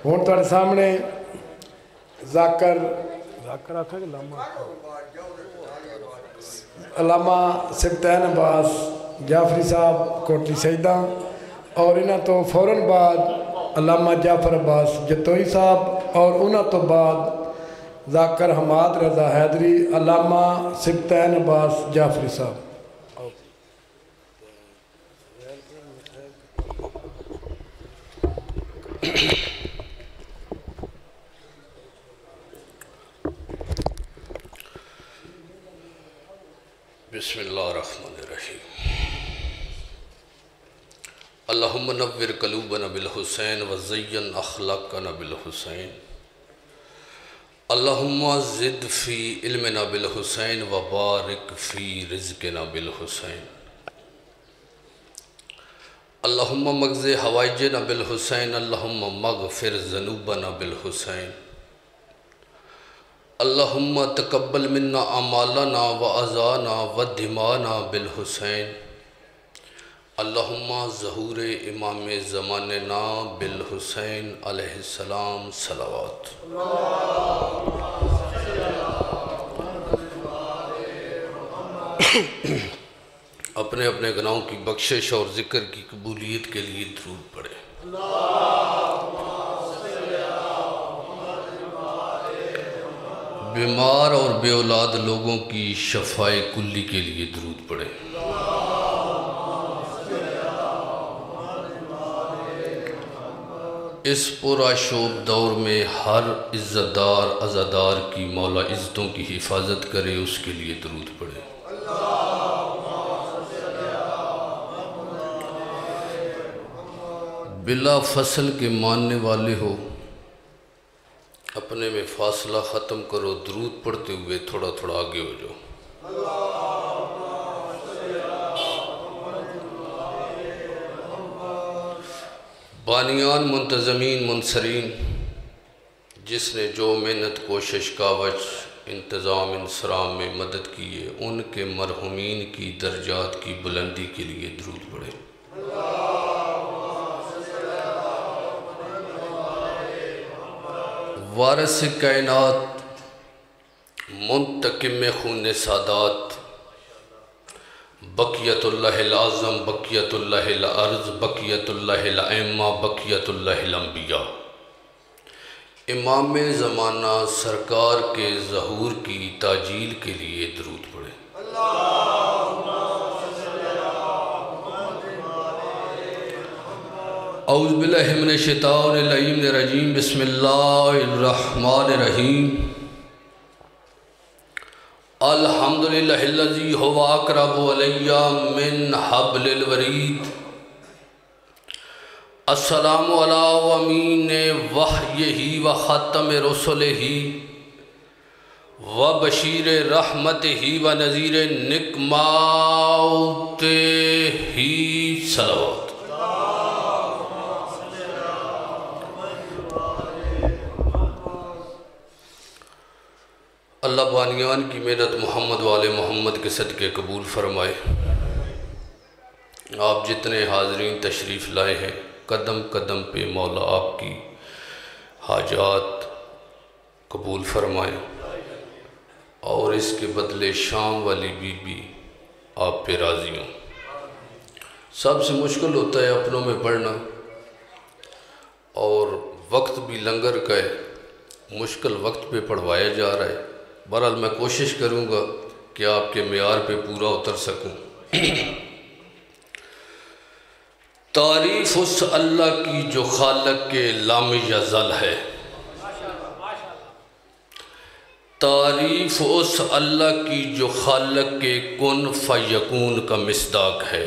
ہوں تھوڑے سامنے ذاکر علامہ سبطین عباس جعفری صاحب کوٹلی سیدہ اور انہاں تو فوراً بعد علامہ جعفر عباس جتوئی صاحب اور انہاں تو بعد ذاکر حماد رضا حیدری علامہ سبطین عباس جعفری صاحب. بسم اللہ الرحمن الرحیم. اللہم نور قلوبنا بالحسین وزین اخلاقنا بالحسین. اللہم زد فی علمنا بالحسین وبارک فی رزقنا بالحسین. اللہم مغز حوائجنا بالحسین. اللہم مغفر ذنوبنا بالحسین. اللہم تقبل منا اعمالنا وعزانا ودمانا بالحسین. اللہم ظہور امام زماننا بالحسین علیہ السلام صلوات. اپنے اپنے گناہوں کی بخشش اور ذکر کی قبولیت کے لیے درود پڑھیں. بیمار اور بے اولاد لوگوں کی شفاء کلی کے لیے درود پڑھیں. اس پرآشوب دور میں ہر عزتدار عزادار کی مولا عزتوں کی حفاظت کرے اس کے لیے درود پڑھیں. بلا فصل کے ماننے والے ہو اپنے میں فاصلہ ختم کرو، درود پڑھتے ہوئے تھوڑا تھوڑا آگے ہو جاؤ. بانیان منتظمین منصرین جس نے جو محنت کوشش کاوش انتظام انصرام میں مدد کی ہے ان کے مرحومین کی درجات کی بلندی کے لیے درود پڑھیں. وارث کائنات منتقم خون سادات بقیت اللہ العظم بقیت اللہ الارض بقیت اللہ الائمہ بقیت اللہ الانبیاء امام زمانہ سرکار کے ظہور کی تاجیل کے لیے درود پڑھیں. اعوذ باللہ من الشیطان الرجیم. بسم اللہ الرحمن الرحیم. الحمدللہ الذی ہوا اقرب علی من حبل الورید. السلام علی امین وحیہ و ختم رسلہ و بشیر رحمتہ و نذیر نقمتہ. صلوات. اللہ بانیان کی محنت محمد والے محمد کے صدقے قبول فرمائے. آپ جتنے حاضرین تشریف لائے ہیں قدم قدم پہ مولا آپ کی حاجات قبول فرمائے اور اس کے بدلے شام والی بی بی آپ پہ راضی ہوں. سب سے مشکل ہوتا ہے اپنوں میں پڑھنا اور وقت بھی لنگر کا ہے، مشکل وقت پہ پڑھوایا جا رہا ہے. بہرحال میں کوشش کروں گا کہ آپ کے معیار پہ پورا اتر سکوں. تعریف اس اللہ کی جو خالق کے لام یزل ہے. تعریف اس اللہ کی جو خالق کے کن فیکون کا مصداق ہے.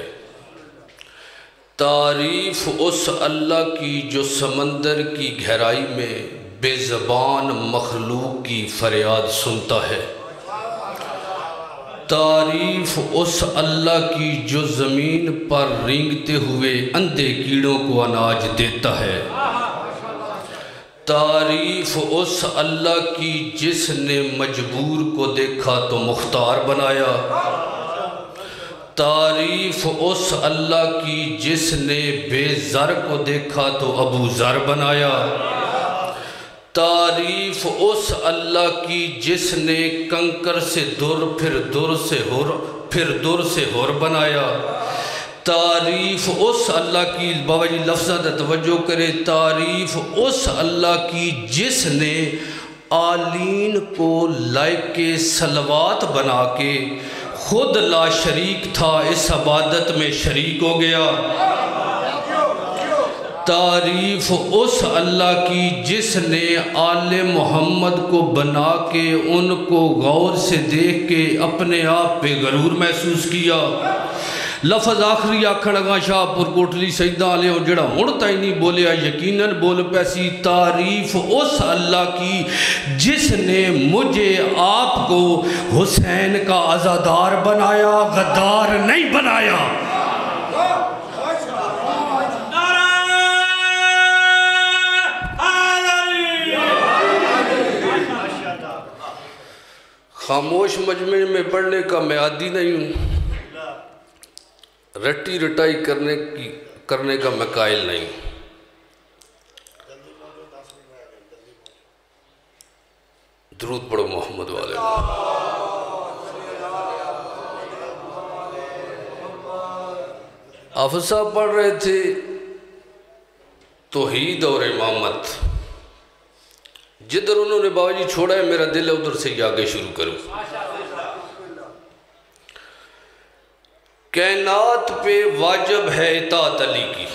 تعریف اس اللہ کی جو سمندر کی گہرائی میں بے زبان مخلوق کی فریاد سنتا ہے. تعریف اس اللہ کی جو زمین پر رینگتے ہوئے اندھے کیڑوں کو اناج دیتا ہے. تعریف اس اللہ کی جس نے مجبور کو دیکھا تو مختار بنایا. تعریف اس اللہ کی جس نے بے زر کو دیکھا تو ابو زر بنایا. تعریف اس اللہ کی جس نے کنکر سے در پھر در سے ہور بنایا. تعریف اس اللہ کی، بابا جی لفظات توجہ کرے، تعریف اس اللہ کی جس نے آلین کو لائق صلوات بنا کے خود لا شریک تھا اس عبادت میں شریک ہو گیا. تعریف اس اللہ کی جس نے آل محمد کو بنا کے ان کو غور سے دیکھ کے اپنے آپ پہ غرور محسوس کیا. لفظ آخری آکھن لگا شاہ پور کوٹلی سیداں علیہ جڑا ہن تائیں نہیں بولیا یقیناً بول پیسی. تعریف اس اللہ کی جس نے مجھے آپ کو حسین کا عزادار بنایا، غدار نہیں بنایا. خاموش مجمع میں پڑھنے کا میں عادی نہیں ہوں، رٹی رٹائی کرنے کا میں قائل نہیں. درود پڑھو محمد والے. حافظ صاحب پڑھ رہے تھے توحید اور امامت. جدھر انہوں نے بابا جی چھوڑا ہے میرا دل ہے ادھر سے ہی آگے شروع کروں. کائنات پہ واجب ہے اطاعت علی کی.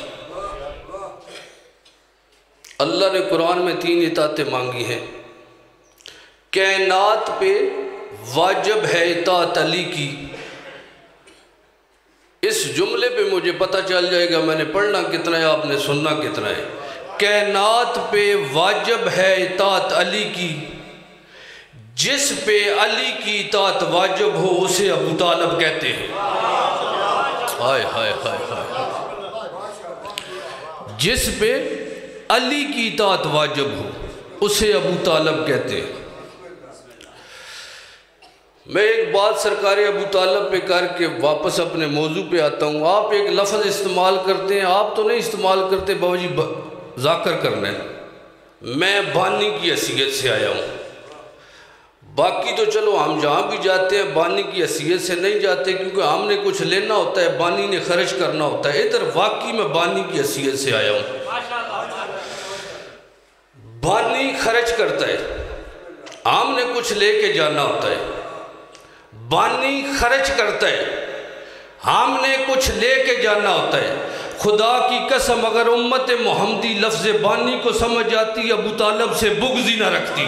اللہ نے قرآن میں 3 اطاعتیں مانگی ہیں. کائنات پہ واجب ہے اطاعت علی کی. اس جملے پہ مجھے پتہ چل جائے گا میں نے پڑھنا کتنا ہے، آپ نے سننا کتنا ہے. کائنات پہ واجب ہے اطاعت علی کی. جس پہ علی کی اطاعت واجب ہو اسے ابو طالب کہتے ہیں. ہائے ہائے ہائے ہائے. جس پہ علی کی اطاعت واجب ہو اسے ابو طالب کہتے ہیں. میں ایک بات سرکار ابو طالب پہ کر کے واپس اپنے موضوع پہ آتا ہوں. آپ ایک لفظ استعمال کرتے ہیں، آپ تو نہیں استعمال کرتے بابا جی ذاکر کرنا ہے. میں بانی کی حیثیت سے آیا ہوں. باقی تو چلو ہم جہاں بھی جاتے ہیں بانی کی حیثیت سے نہیں جاتے کیونکہ ہم نے کچھ لینا ہوتا ہے، بانی نے خرچ کرنا ہوتا ہے. ادھر واقعی میں بانی کی حیثیت سے آیا ہوں. بانی خرچ کرتا ہے، ہم نے کچھ لے کے جانا ہوتا ہے. بانی خرچ کرتا ہے، ہم نے کچھ لے کے جانا ہوتا ہے. خدا کی قسم اگر امت محمدی لفظ بانی کو سمجھ جاتی ابو طالب سے بغض ہی نہ رکھتی.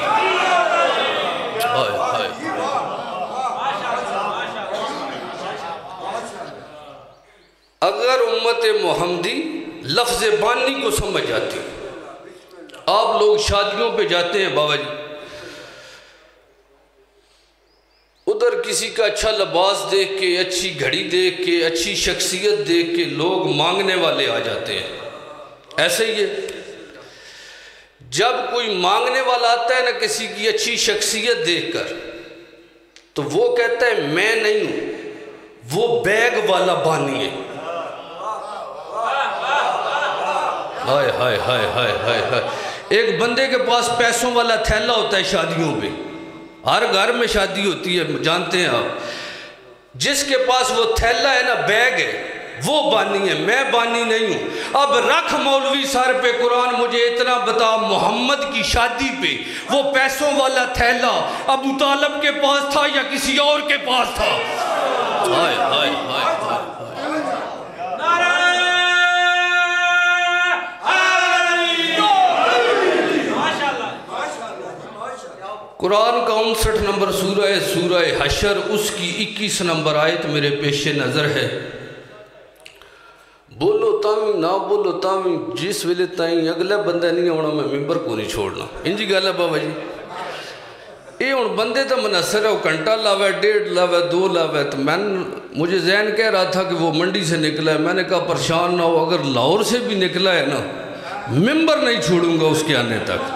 اگر امت محمدی لفظ بانی کو سمجھ جاتی. آپ لوگ شادیوں پہ جاتے ہیں بابا جی، ادھر کسی کا اچھا لباس دیکھ کے، اچھی گھڑی دیکھ کے، اچھی شخصیت دیکھ کے لوگ مانگنے والے آ جاتے ہیں. ایسے ہی ہے، جب کوئی مانگنے والا آتا ہے نا کسی کی اچھی شخصیت دیکھ کر تو وہ کہتا ہے میں نہیں ہوں، وہ بیگ والا بانی ہے. ہائے ہائے ہائے ہائے ہائے ہائے. ایک بندے کے پاس پیسوں والا تھیلا ہوتا ہے شادیوں پہ، ہر گھر میں شادی ہوتی ہے جانتے ہیں آپ. جس کے پاس وہ تھیلا ہے نا بیگ ہے وہ بانی ہے، میں بانی نہیں ہوں. اب رکھ مولوی سر پہ قرآن، مجھے اتنا بتا محمد کی شادی پہ وہ پیسوں والا تھیلا ابو طالب کے پاس تھا یا کسی اور کے پاس تھا؟ ہائے ہائے ہائے قرآن کا 59 نمبر سورہ ہے، سورہ حشر، اس کی 21 نمبر آیت میرے پیش نظر ہے. بولو تاویں نہ بولو تاویں جس ویلے تائیں اگلے بندہ نہیں ہونا میں ممبر کو نہیں چھوڑنا. انجی گل ہے بابا جی. یہ ہوں بندے تو منحصر ہے، وہ گھنٹہ لاوے، 1.5 لاوے، 2 لاوے. تو مجھے ذہن کہہ رہا تھا کہ وہ منڈی سے نکلا ہے. میں نے کہا پریشان نہ ہو، اگر لاہور سے بھی نکلا ہے نا ممبر نہیں چھوڑوں گا اس کے آنے تک.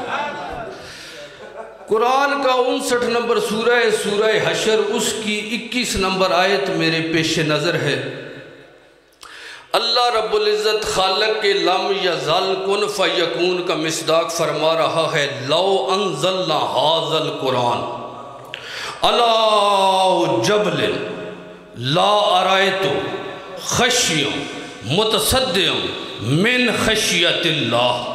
قرآن کا 59 نمبر سورہ ہے، سورہ حشر، اس کی 21 نمبر آیت میرے پیش نظر ہے. اللہ رب العزت خالق کے لم یزل کن فیکون کا مصداق فرما رہا ہے لو انزلنا ھذا القرآن علی جبل لا ارایت خشیم متصدعا من خشیت اللہ۔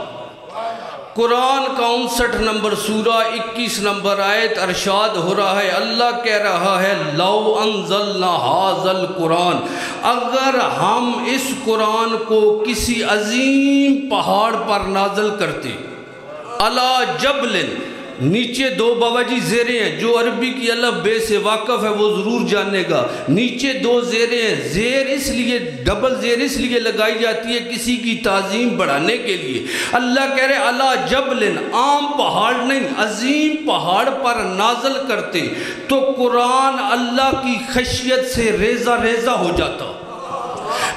قرآن کا 59 نمبر سورہ 21 نمبر آیت ارشاد ہو رہا ہے، اللہ کہہ رہا ہے لو انزلنا ھذا القرآن، اگر ہم اس قرآن کو کسی عظیم پہاڑ پر نازل کرتے، علی جبل، نیچے دو باواجی زیریں ہیں، جو عربی کی الف بے سے واقف ہے وہ ضرور جانے گا، نیچے دو زیریں ہیں، زیر اس لیے ڈبل زیر اس لیے لگائی جاتی ہے کسی کی تعظیم بڑھانے کے لیے۔ اللہ کہہ رہے علی جبل، عام پہاڑ نہیں، عظیم پہاڑ پر نازل کرتے تو قرآن اللہ کی خشیت سے ریزہ ریزہ ہو جاتا۔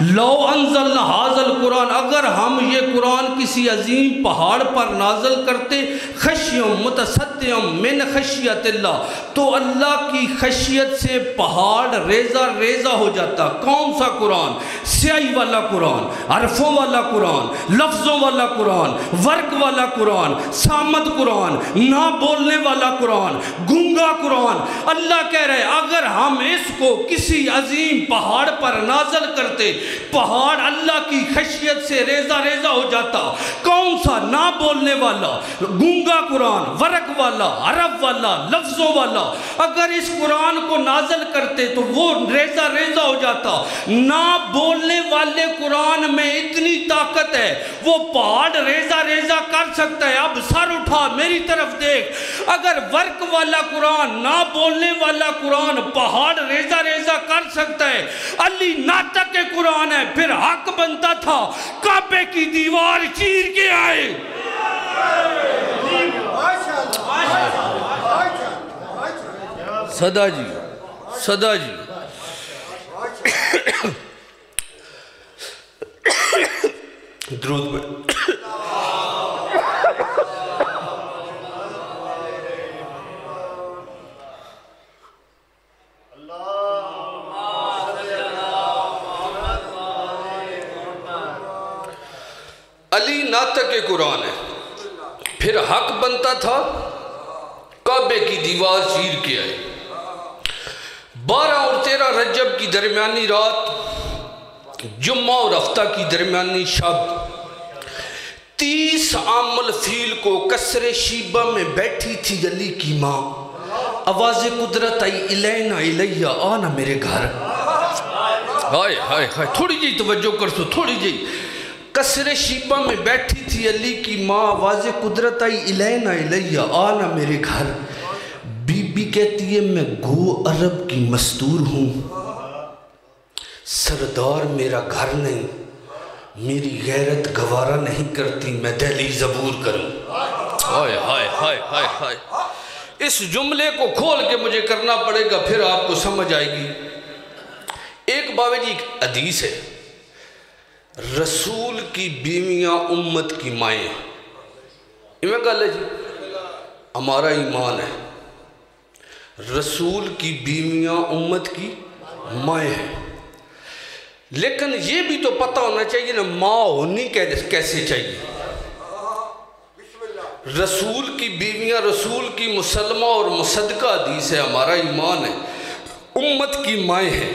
لو انزلنا ھذا القرآن، اگر ہم یہ قرآن کسی عظیم پہاڑ پر نازل کرتے، خشیم متصدعا من خشیت اللہ، تو اللہ کی خشیت سے پہاڑ ریزہ ریزہ ہو جاتا۔ کون سا قرآن؟ سیاہی والا قرآن، حرفوں والا قرآن، لفظوں والا قرآن، ورق والا قرآن، صامت قرآن، نہ بولنے والا قرآن، گونگا قرآن۔ اللہ کہہ رہے اگر ہم اس کو کسی عظیم پہاڑ پر نازل کرتے، پہاڑ اللہ کی خشیت سے ریزہ ریزہ ہو جاتا۔ کون سا؟ نہ بولنے والا، گونگا قرآن، ورق والا، حرف والا، لفظوں والا۔ اگر اس قرآن کو نازل کرتے تو وہ ریزہ ریزہ ہو جاتا۔ نہ بولنے والے قرآن میں اتنی طاقت ہے وہ پہاڑ ریزہ ریزہ کر سکتا ہے۔ اب سر اٹھا میری طرف دیکھ، اگر ورق والا قرآن، نہ بولنے والا قرآن پہاڑ ریزہ ریزہ کر سکتا ہے، علی ناطق کے قرآن ہے، پھر حق بنتا تھا کعبے کی دیوار چیر کے آئے۔ صدا جی، صدا جی، درود پہ علی ناطق کے قرآن ہے، پھر حق بنتا تھا کعبے کی دیوار چیر کے آئے۔ 12 اور 13 رجب کی درمیانی رات، جمعہ اور ہفتہ کی درمیانی شب، 30 عام الفیل کو قصر شیبہ میں بیٹھی تھی علی کی ماں، آواز قدرت آئی الینا الیہ، آنا میرے گھر۔ ہائے ہائے ہائے، تھوڑی جی توجہ کر سو، تھوڑی جی۔ قصر شیبہ میں بیٹھی تھی علی کی ماں، آواز قدرت آئی الینا الیہ، آنا میرے گھر۔ بی بی کہتی ہے میں گو عرب کی مستور ہوں، سردار میرا گھر نہیں، میری غیرت گوارا نہیں کرتی میں دہلیز عبور کروں۔ ہائے ہائے ہائے ہائے ہائے، اس جملے کو کھول کے مجھے کرنا پڑے گا، پھر آپ کو سمجھ آئے گی۔ ایک باوے جی ایک حدیث ہے، رسول کی بیویاں امت کی مائیں، میں کہا لے جی ہمارا ایمان ہے، رسول کی بیویاں امت کی مائیں ہیں، لیکن یہ بھی تو پتہ ہونا چاہیے نا ماں ہونی کیسے چاہیے۔ رسول کی بیویاں، رسول کی مسلمہ اور مصدقہ حدیث ہے، ہمارا ایمان ہے، امت کی مائیں ہیں۔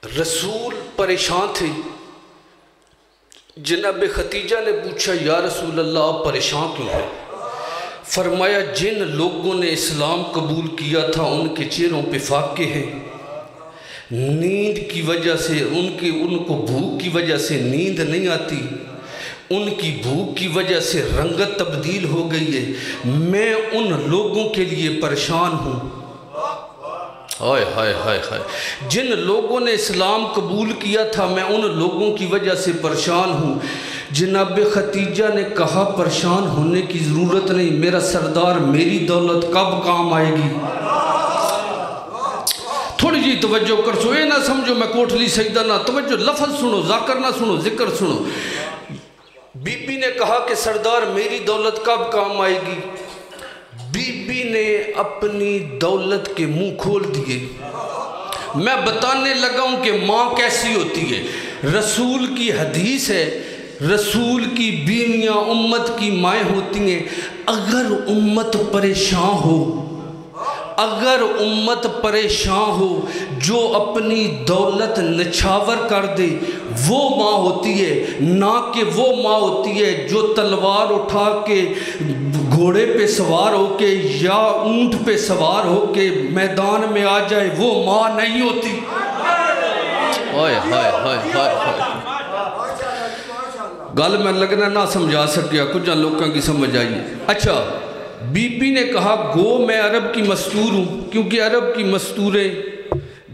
رسول پریشان تھے، جناب ختیجہ نے پوچھا یا رسول اللہ آپ پریشان کیوں ہیں؟ فرمایا جن لوگوں نے اسلام قبول کیا تھا ان کے چہروں پہ فاقے ہیں، نیند کی وجہ سے ان کو بھوک کی وجہ سے نیند نہیں آتی، ان کی بھوک کی وجہ سے رنگت تبدیل ہو گئی ہے، میں ان لوگوں کے لیے پریشان ہوں۔ ہائے ہائے ہائے ہائے، جن لوگوں نے اسلام قبول کیا تھا میں ان لوگوں کی وجہ سے پریشان ہوں۔ جناب ختیجہ نے کہا پریشان ہونے کی ضرورت نہیں، میرا سردار میری دولت کب کام آئے گی؟ تھوڑی جی توجہ کر سو، یہ نہ سمجھو میں کوٹلی سجدہ نہ، توجہ لفظ سنو، ذاکر نہ سنو، ذکر سنو۔ بی بی نے کہا کہ سردار میری دولت کب کام آئے گی؟ بی بی نے اپنی دولت کے منہ کھول دیے، میں بتانے لگا ہوں کہ ماں کیسی ہوتی ہے۔ رسول کی حدیث ہے، رسول کی بیویاں امت کی مائیں ہوتی ہیں۔ اگر امت پریشان ہو، اگر امت پریشان ہو، جو اپنی دولت نچھاور کر دے وہ ماں ہوتی ہے، نہ کہ وہ ماں ہوتی ہے جو تلوار اٹھا کے گھوڑے پہ سوار ہو کے یا اونٹ پہ سوار ہو کے میدان میں آ جائے، وہ ماں نہیں ہوتی۔ ہائے ہائے ہائے ہائے ہائے، گل میں لگنا نہ سمجھا سکیا، کچھ لوگوں کی سمجھ آئیے۔ اچھا، بی بی نے کہا گو میں عرب کی مستور ہوں، کیونکہ عرب کی مستوریں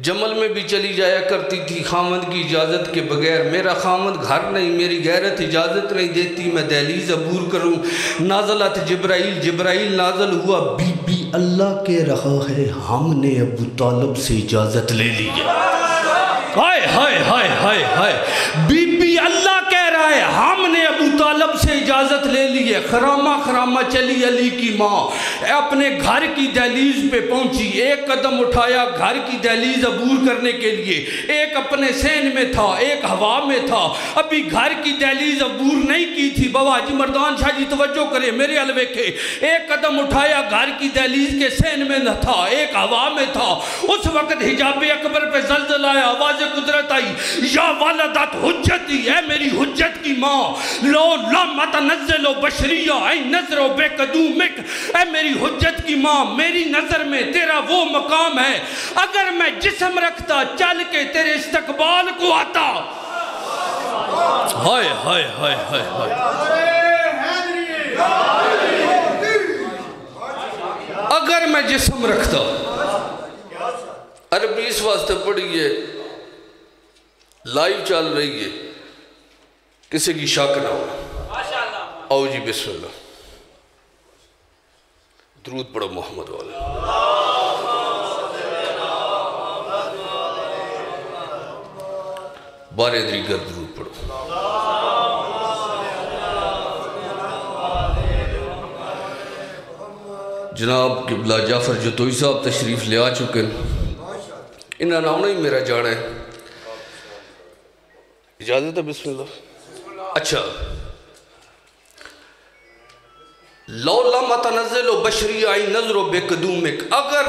جمل میں بھی چلی جایا کرتی تھی خامد کی اجازت کے بغیر۔ میرا خامد گھر نہیں، میری غیرت اجازت نہیں دیتی میں دہلیز عبور کروں۔ نازلت جبرائیل، جبرائیل نازل ہوا، بی بی اللہ کہہ رہا ہے ہم نے ابو طالب سے اجازت لے لی ہے۔ ہائے ہائے ہائے ہائے ہائے، بی بی اللہ کہہ رہا ہے ہم نے ابو طالب سے اجازت لے لی ہے۔ خرامہ خرامہ چلی علی کی ماں، اپنے گھر کی دہلیز پہ پہنچی، ایک قدم اٹھایا گھر کی دہلیز عبور کرنے کے لیے، ایک اپنے سین میں تھا، ایک ہوا میں تھا، ابھی گھر کی دہلیز عبور نہیں کی تھی۔ بابا جی مردان شاہ جی توجہ کرے میرے الوے کے، ایک قدم اٹھایا گھر کی دہلیز کے سین میں نہ تھا، ایک ہوا میں تھا۔ اس وقت حجاب اکبر پہ زلزل آیا، آواز قدرت آئی، یا والدت حجتی، اے میری حجت کی ماں، لو لم تنزل بشریہ اے نظر بے قدومک، اے میری حجت کی ماں، میری نظر میں تیرا وہ مقام ہے، اگر میں جسم رکھتا چل کے تیرے استقبال کو آتا۔ ہائے ہائے ہائے ہائے ہائے، اگر میں جسم رکھتا۔ عربی اس واسطے پڑھیے، لائیو چل رہی ہے، کسی کی شک نہ ہو۔ آؤ جی بسم اللہ، درود پڑھو محمد والا۔ بارے دیگر درود پڑھو۔ جناب قبلہ جعفر جتوئی صاحب تشریف لے آ چکے، انہاں نام نہیں میرا جانا ہے، اجازت ہے بسم اللہ۔ اچھا، لو لم تنزل بشری آئی نظر بے قدومک، اگر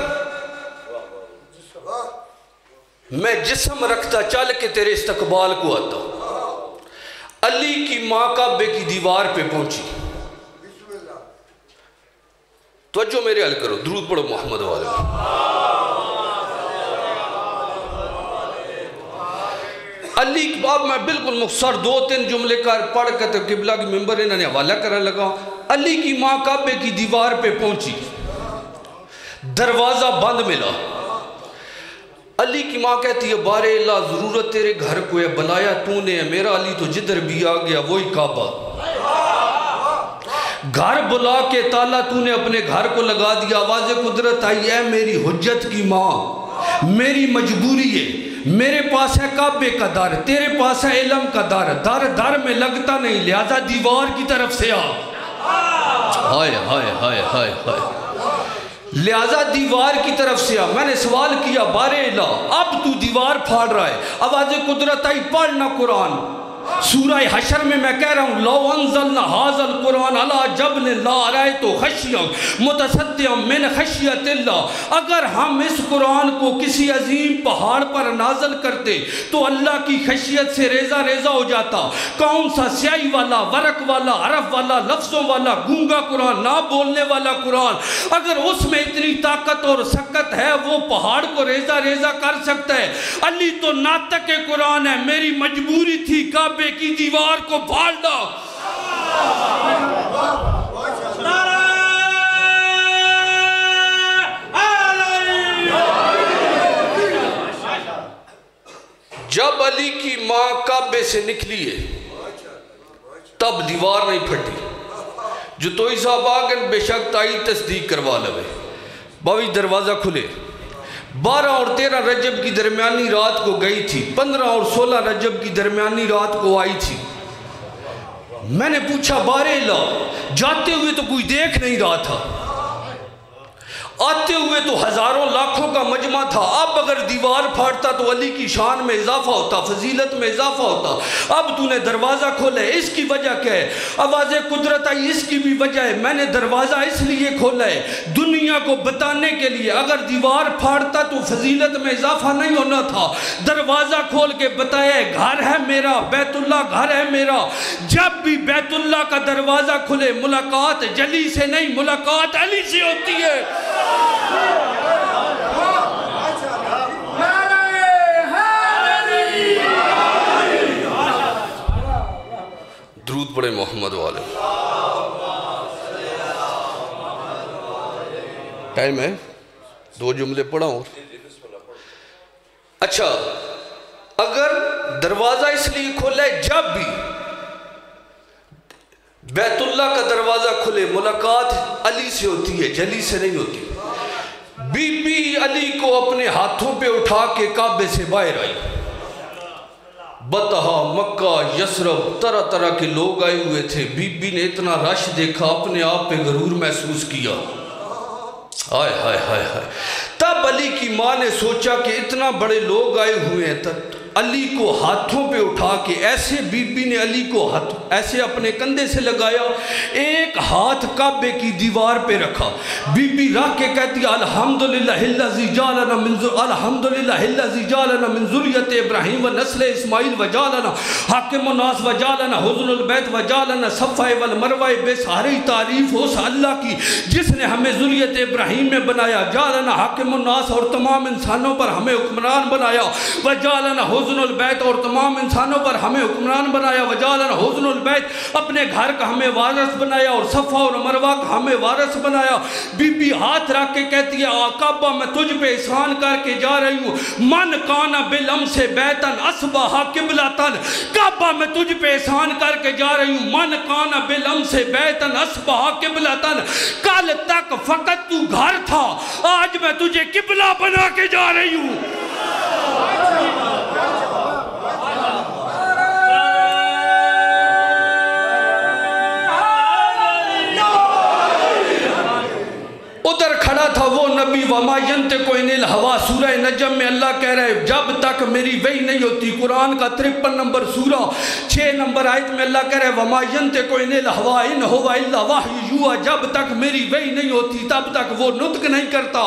میں جسم رکھتا چل کے تیرے استقبال کو آتا۔ علی کی ماں کعبے کی دیوار پہ پہنچی، توجہ میرے حل کرو، درود پڑھو محمد والے۔ علی کی باب میں بالکل مختصر دو تین جملے کا پڑھ کے تو قبلہ کی ممبر انہوں نے حوالہ کرنے لگا۔ علی کی ماں کعبے کی دیوار پہ پہنچی، دروازہ بند ملا۔ علی کی ماں کہتی ہے بارے اللہ ضرورت تیرے گھر کو ہے، بلایا تو نے، میرا علی تو جدھر بھی آ گیا وہی کعبہ۔ گھر بلا کے تالا تو نے اپنے گھر کو لگا دیا۔ آواز قدرت آئی، اے میری حجت کی ماں، میری مجبوری ہے، میرے پاس ہے کعبے کا در، تیرے پاس ہے علم کا در، در در میں لگتا نہیں، لہذا دیوار کی طرف سے آ۔ ہائے ہائے ہائے ہائے ہائے، لہذا دیوار کی طرف سے آ۔ میں نے سوال کیا بارے الہ اب تو دیوار پھاڑ رہا ہے، آواز قدرت آئی پڑھنا قرآن۔ سورہ حشر میں کہہ رہا ہوں، لو انزلنا ھذا القرآن علی جبل لرأیتہ خاشعا متصدعا من خشیۃ اللہ، اگر ہم اس قرآن کو کسی عظیم پہاڑ پر نازل کرتے تو اللہ کی خشیت سے ریزہ ریزہ ہو جاتا۔ کون سا سیاہی والا، ورق والا، حرف والا، لفظوں والا، گونگا قرآن، نہ بولنے والا قرآن، اگر اس میں اتنی طاقت اور سکت ہے وہ پہاڑ کو ریزہ ریزہ کر سکتا ہے۔ علی تو ناطق قرآن ہے، میری مجبوری تھی کعبے کی دیوار کو پھاڑنا۔ جب علی کی ماں کعبے سے نکلی ہے تب دیوار نہیں پھٹی۔ جتوئی صاحب آگن بے شک تائی تصدیق کروا لوے، باوی دروازہ کھلے۔ 12 اور 13 رجب کی درمیانی رات کو گئی تھی، 15 اور 16 رجب کی درمیانی رات کو آئی تھی۔ میں نے پوچھا بارے اللہ جاتے ہوئے تو کوئی دیکھ نہیں رہا تھا، آتے ہوئے تو ہزاروں لاکھوں کا مجمع تھا. اب اگر دیوار پھاڑتا تو علی کی شان میں اضافہ ہوتا, فضیلت میں اضافہ ہوتا. اب تو نے دروازہ کھولا ہے, اس کی وجہ کیا ہے؟ آواز قدرت آئی, اس کی بھی وجہ ہے. میں نے دروازہ اس لیے کھولا ہے دنیا کو بتانے کے لیے. اگر دیوار پھاڑتا تو فضیلت میں اضافہ نہیں ہونا تھا. دروازہ کھول کے بتایا گھر ہے میرا, بیت اللہ گھر ہے میرا. جب بھی بیت اللہ کا دروازہ کھلے ملاقات جلی سے نہیں, ملاقات علی سے ہوتی ہے. درود پڑھے محمد والے. ٹائم ہے, 2 جملے پڑھا ہوں. اچھا, اگر دروازہ اس لیے کھولا ہے جب بھی بیت اللہ کا دروازہ کھلے ملاقات علی سے ہوتی ہے, جلی سے نہیں ہوتی. بی بی علی کو اپنے ہاتھوں پہ اٹھا کے کعبے سے باہر آئی. بطحا, مکہ, یثرب, طرح طرح کے لوگ آئے ہوئے تھے. بی بی نے اتنا رش دیکھا, اپنے آپ پہ غرور محسوس کیا. ہائے ہائے ہائے ہائے. تب علی کی ماں نے سوچا کہ اتنا بڑے لوگ آئے ہوئے ہیں, تب علی کو ہاتھوں پہ اٹھا کے ایسے بی بی نے علی کو ایسے اپنے کندھے سے لگایا, ایک ہاتھ کعبے کی دیوار پہ رکھا. بی بی رکھ کے کہتی الحمدللہ الذی جعلنا من ذریۃ ابراہیم و نسل اسماعیل و جعلنا حاکم الناس و جعلنا حسن البیت و جعلنا صفا والمروہ. بے ساری تعریف اس اللہ کی جس نے ہمیں ذریت ابراہیم میں بنایا, جعلنا حاکم الناس اور تمام انسانوں پر ہمیں حکمران بنایا, و جعلنا حسن البیت اور تمام انسانوں پر ہمیں حکمران بنایا, وجعلنا حسن البیت اپنے گھر کا ہمیں وارث بنایا, اور صفا اور مروہ کا ہمیں وارث بنایا. بی بی ہاتھ رکھ کے کہتی ہے کعبہ میں تجھ پہ احسان کر کے جا رہی ہوں. من کان بالامس بیتن اصبح قبلۃ, کعبہ میں تجھ پہ احسان کر کے جا رہی ہوں. من کان بالامس بیتن اصبح قبلۃ, کل تک فقط تو گھر تھا, آج میں تجھے قبلہ بنا کے جا رہی ہوں. ادھر کھڑا تھا وہ نبی, وَمَا يَنْتِقُ عَنِ الْهَوَىٰ, سورہ نجم میں اللہ کہہ رہے جب تک میری وحی نہیں ہوتی. قرآن کا 53 نمبر سورہ 6 نمبر آیت میں اللہ کہہ رہے وَمَا يَنْتِقُ عَنِ الْهَوَىٰ إِنْ هُوَ إِلَّا وَحْيٌ يُوحَىٰ, جب تک میری وحی نہیں ہوتی تب تک وہ نطق نہیں کرتا,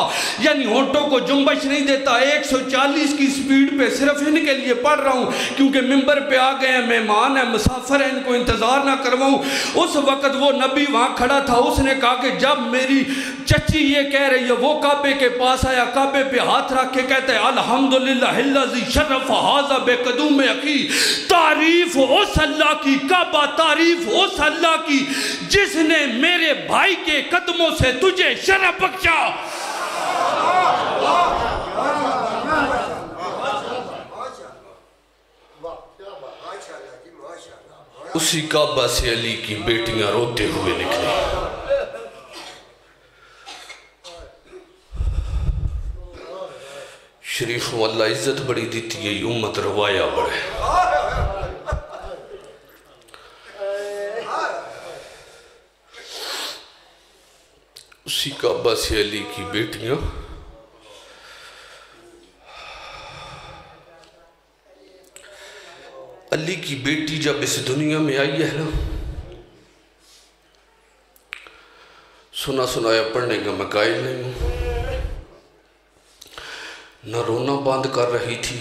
یعنی ہونٹوں کو جنبش نہیں دیتا. 140 کی سپیڈ پہ صرف ان کے لیے پڑھ رہا ہوں کیونکہ ممبر پہ آ گئے ہیں, مہمان ہیں, مسافر ہیں, ان کو انتظار نہ کرواؤں. اس وقت وہ نبی وہاں کھڑا تھا, اس نے کہا کہ جب میری چچی یہ کہہ رہی ہے, وہ کعبے کے پاس آیا, کعبے پہ ہاتھ رکھ کے کہتے ہیں الحمدللہ الذی شرف ھذا بقدوم اخی, تعریف اس اللہ کی, کعبہ تعریف اس اللہ کی جس نے میرے بھائی کے قدموں سے تجھے شرف بخشا. اسی کعبہ سے علی کی بیٹیاں روتے ہوئے نکلی. شریف و اللہ عزت بڑی دیتی ہے, امت روایا بڑھے. اسی کعبہ سے علی کی بیٹیاں علی کی بیٹی جب اس دنیا میں آئی ہے نا, سنا سنایا پڑھنے کا میں قائل نہیں ہوں. نہ رونا بند کر رہی تھی,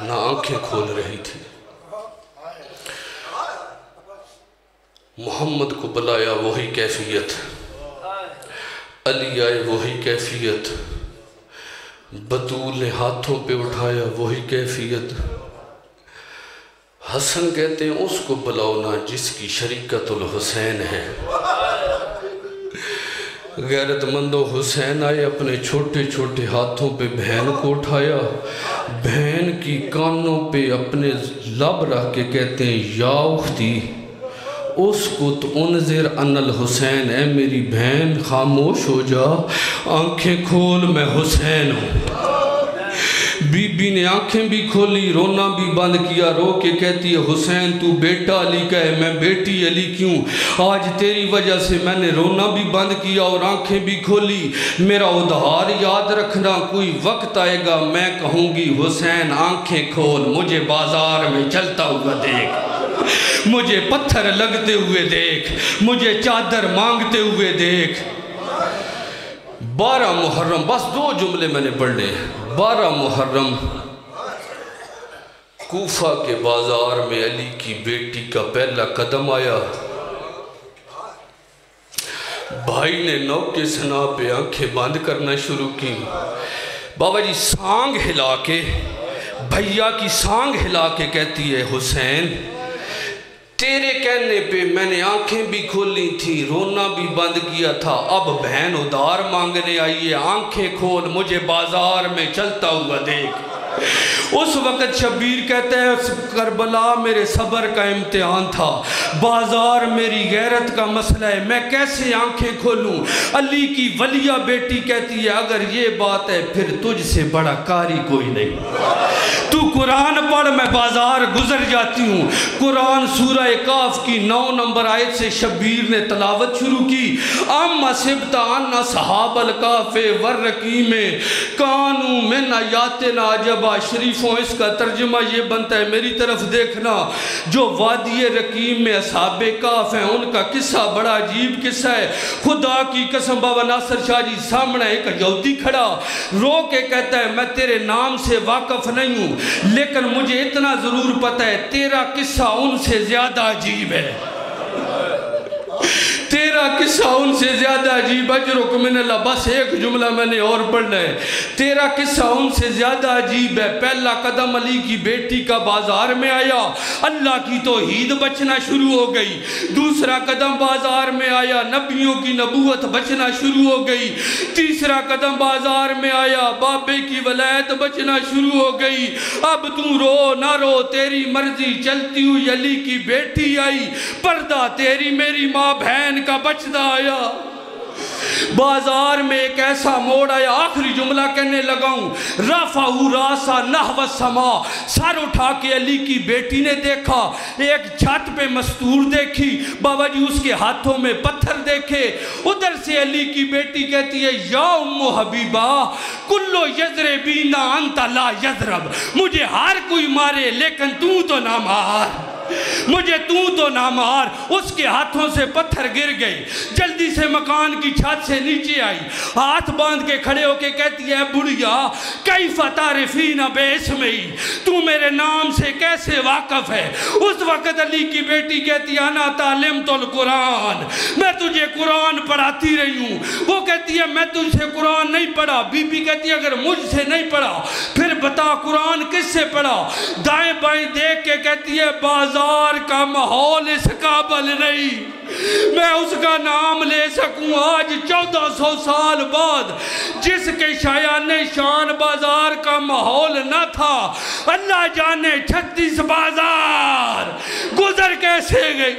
نہ آنکھیں کھول رہی تھی. محمد کو بلایا وہی کیفیت, علی آئے وہی کیفیت, بطول نے ہاتھوں پہ اٹھایا وہی کیفیت. حسن کہتے ہیں اس کو بلاؤ نا جس کی شریکت الحسین ہے. غیرت مندو حسین آئے, اپنے چھوٹے چھوٹے ہاتھوں پہ بہن کو اٹھایا, بہن کی کانوں پہ اپنے لب رکھ کے کہتے ہیں یا اختی اس کو تو انذر ان الحسین, اے میری بہن خاموش ہو جا, آنکھیں کھول میں حسین ہوں. بی بی نے آنکھیں بھی کھولی، رونا بھی بند کیا، رو کے کہتی ہے حسین تو بیٹا علی کا ہے، میں بیٹی علی کیوں؟ آج تیری وجہ سے میں نے رونا بھی بند کیا اور آنکھیں بھی کھولی، میرا ادھار یاد رکھنا، کوئی وقت آئے گا میں کہوں گی حسین آنکھیں کھول، مجھے بازار میں چلتا ہوا دیکھ، مجھے پتھر لگتے ہوئے دیکھ، مجھے چادر مانگتے ہوئے دیکھ۔ 12 محرم، بس 2 جملے میں نے پڑھ لے۔ 12 محرم کوفہ کے بازار میں علی کی بیٹی کا پہلا قدم آیا۔ بھائی نے نوکے سنا پہ آنکھیں بند کرنا شروع کی۔ بابا جی سانگ ہلا کے، بھیا کی سانگ ہلا کے کہتی ہے حسین تیرے کہنے پہ میں نے آنکھیں بھی کھولی تھی، رونا بھی بند کیا تھا، اب بہن ادھار مانگنے آئی ہے، آنکھیں کھول، مجھے بازار میں چلتا ہوا دیکھ۔ اس وقت شبیر کہتا ہے کربلا میرے صبر کا امتحان تھا، بازار میری غیرت کا مسئلہ ہے، میں کیسے آنکھیں کھولوں؟ علی کی ولیہ بیٹی کہتی ہے اگر یہ بات ہے پھر تجھ سے بڑا قاری کوئی نہیں، تو قرآن پڑھ میں بازار گزر جاتی ہوں۔ قرآن سورہ کاف کی 9 نمبر آیت سے شبیر نے تلاوت شروع کی، ام حسبت ان اصحاب الکہف والرقیم کانوا من آیاتنا عجبا۔ شریفوں اس کا ترجمہ یہ بنتا ہے، میری طرف دیکھنا، جو وادی رقیم میں اصحاب کہف ہیں ان کا قصہ بڑا عجیب قصہ ہے۔ خدا کی قسم بابا ناصر شاہ جی سامنے ایک یہودی کھڑا رو کے کہتا ہے میں تیرے نام سے واقف نہیں ہوں لیکن مجھے اتنا ضرور پتہ ہے تیرا قصہ ان سے زیادہ عجیب ہے، تیرا قصہ ان سے زیادہ عجیب، اجرک من اللہ۔ بس ایک جملہ میں نے اور پڑھنا ہے، تیرا قصہ ان سے زیادہ عجیب ہے۔ پہلا قدم علی کی بیٹی کا بازار میں آیا، اللہ کی توحید بچنا شروع ہو گئی۔ دوسرا قدم بازار میں آیا، نبیوں کی نبوت بچنا شروع ہو گئی۔ تیسرا قدم بازار میں آیا، بابے کی ولایت بچنا شروع ہو گئی۔ اب تو رو نہ رو تیری مرضی چلتی ہوئی علی کی بیٹی آئی، پردہ تیری میری ماں بہن کا بچتا آیا۔ بازار میں ایک ایسا موڑ آیا، آخری جملہ کہنے لگاؤں، رفعہ راسا نحو السماء، سر اٹھا کے علی کی بیٹی نے دیکھا، ایک چھت پہ مستور دیکھی، بابا جی اس کے ہاتھوں میں پتھر دیکھے۔ ادھر سے علی کی بیٹی کہتی ہے یا ام حبیبہ کلو یضربین انت لا یضرب، مجھے ہر کوئی مارے لیکن تو نہ مار، مجھے تو نہ مار۔ اس کے ہاتھوں سے پتھر گر گئے، جلدی سے مکان کی چھت سے نیچے آئی، ہاتھ باندھ کے کھڑے ہو کے کہتی ہے بڑھیا کیف تعرفین باسمی، تو میرے نام سے کیسے واقف ہے؟ اس وقت علی کی بیٹی کہتی ہے انا تعلمت القرآن، میں تجھے قرآن پڑھاتی رہی ہوں۔ وہ کہتی ہے میں تجھ سے قرآن نہیں پڑھا۔ بی بی کہتی ہے اگر مجھ سے نہیں پڑھا پھر بتا قرآن کس سے پڑھا؟ دائیں بائیں دیکھ کے کہتی ہے بازار کا ماحول اس قابل نہیں میں اس کا نام لے سکوں۔ آج 1400 سال بعد جس کے شایان شان بازار کا ماحول نہ تھا، اللہ جانے 36 بازار گزر کیسے گئی۔